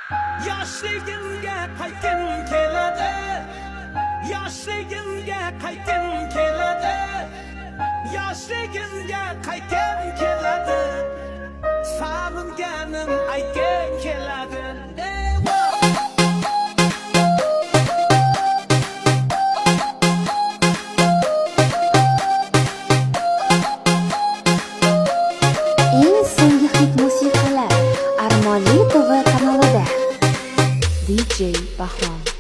Yoshligimga qaytgim keladi, yoshligimga qaytgim keladi, yoshligimga qaytgim keladi, sog'inganim aytgim keladi. Eng so'nggi hit musiqalar Armonli TV kanalida. DJ Bahrom